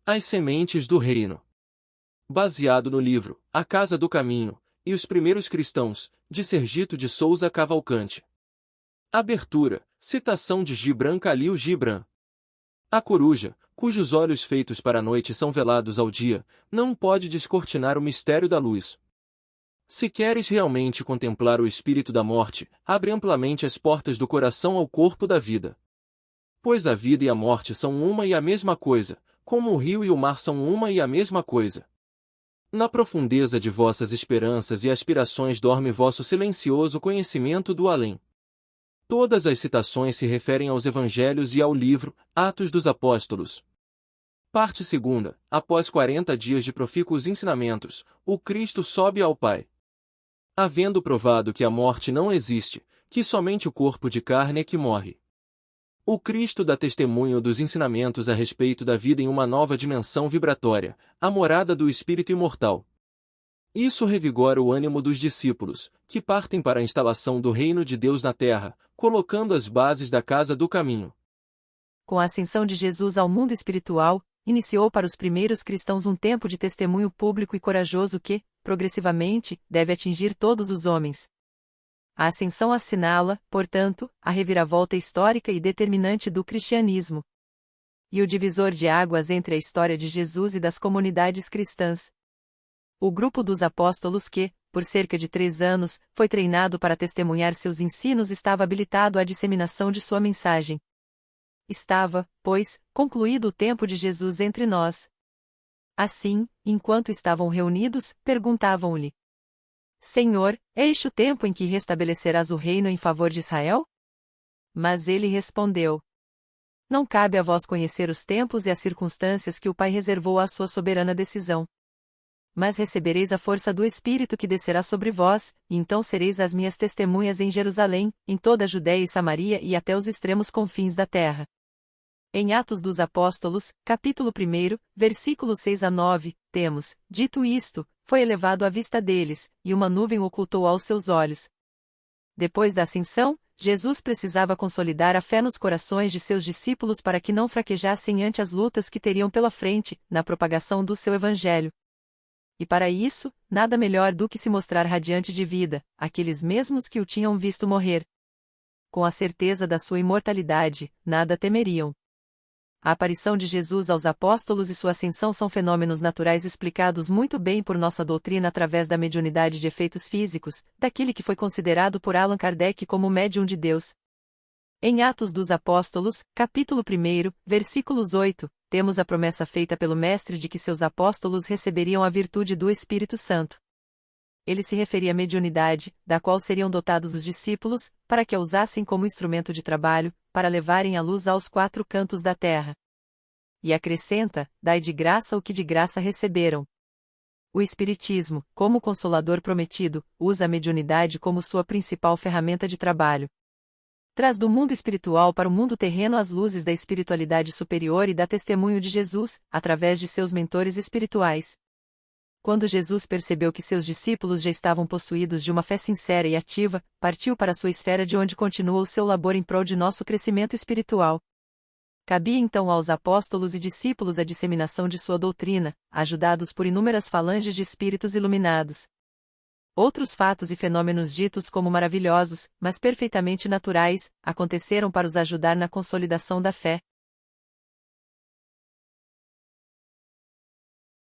As sementes do reino. Baseado no livro A Casa do Caminho e os Primeiros Cristãos, de Sergito de Souza Cavalcante. Abertura, citação de Gibran Khalil Gibran. A coruja, cujos olhos feitos para a noite são velados ao dia, não pode descortinar o mistério da luz. Se queres realmente contemplar o espírito da morte, abre amplamente as portas do coração ao corpo da vida. Pois a vida e a morte são uma e a mesma coisa, como o rio e o mar são uma e a mesma coisa. Na profundeza de vossas esperanças e aspirações dorme vosso silencioso conhecimento do além. Todas as citações se referem aos evangelhos e ao livro Atos dos Apóstolos. Parte 2. Após 40 dias de profícuos ensinamentos, o Cristo sobe ao Pai. Havendo provado que a morte não existe, que somente o corpo de carne é que morre. O Cristo dá testemunho dos ensinamentos a respeito da vida em uma nova dimensão vibratória, a morada do Espírito imortal. Isso revigora o ânimo dos discípulos, que partem para a instalação do reino de Deus na terra, colocando as bases da casa do caminho. Com a ascensão de Jesus ao mundo espiritual, iniciou para os primeiros cristãos um tempo de testemunho público e corajoso que, progressivamente, deve atingir todos os homens. A ascensão assinala, portanto, a reviravolta histórica e determinante do cristianismo. E o divisor de águas entre a história de Jesus e das comunidades cristãs. O grupo dos apóstolos que, por cerca de 3 anos, foi treinado para testemunhar seus ensinos estava habilitado à disseminação de sua mensagem. Estava, pois, concluído o tempo de Jesus entre nós. Assim, enquanto estavam reunidos, perguntavam-lhe: Senhor, é este o tempo em que restabelecerás o reino em favor de Israel? Mas ele respondeu: Não cabe a vós conhecer os tempos e as circunstâncias que o Pai reservou à sua soberana decisão. Mas recebereis a força do Espírito que descerá sobre vós, e então sereis as minhas testemunhas em Jerusalém, em toda a Judéia e Samaria e até os extremos confins da terra. Em Atos dos Apóstolos, capítulo 1, versículos 6 a 9, temos: Dito isto, foi elevado à vista deles, e uma nuvem ocultou aos seus olhos. Depois da ascensão, Jesus precisava consolidar a fé nos corações de seus discípulos para que não fraquejassem ante as lutas que teriam pela frente, na propagação do seu evangelho. E para isso, nada melhor do que se mostrar radiante de vida, aqueles mesmos que o tinham visto morrer. Com a certeza da sua imortalidade, nada temeriam. A aparição de Jesus aos apóstolos e sua ascensão são fenômenos naturais explicados muito bem por nossa doutrina através da mediunidade de efeitos físicos, daquele que foi considerado por Allan Kardec como médium de Deus. Em Atos dos Apóstolos, capítulo 1, versículos 8, temos a promessa feita pelo Mestre de que seus apóstolos receberiam a virtude do Espírito Santo. Ele se referia à mediunidade, da qual seriam dotados os discípulos, para que a usassem como instrumento de trabalho, para levarem a luz aos 4 cantos da terra. E acrescenta: dai de graça o que de graça receberam. O Espiritismo, como Consolador prometido, usa a mediunidade como sua principal ferramenta de trabalho. Traz do mundo espiritual para o mundo terreno as luzes da espiritualidade superior e dá testemunho de Jesus, através de seus mentores espirituais. Quando Jesus percebeu que seus discípulos já estavam possuídos de uma fé sincera e ativa, partiu para sua esfera de onde continua o seu labor em prol de nosso crescimento espiritual. Cabia então aos apóstolos e discípulos a disseminação de sua doutrina, ajudados por inúmeras falanges de espíritos iluminados. Outros fatos e fenômenos ditos como maravilhosos, mas perfeitamente naturais, aconteceram para os ajudar na consolidação da fé.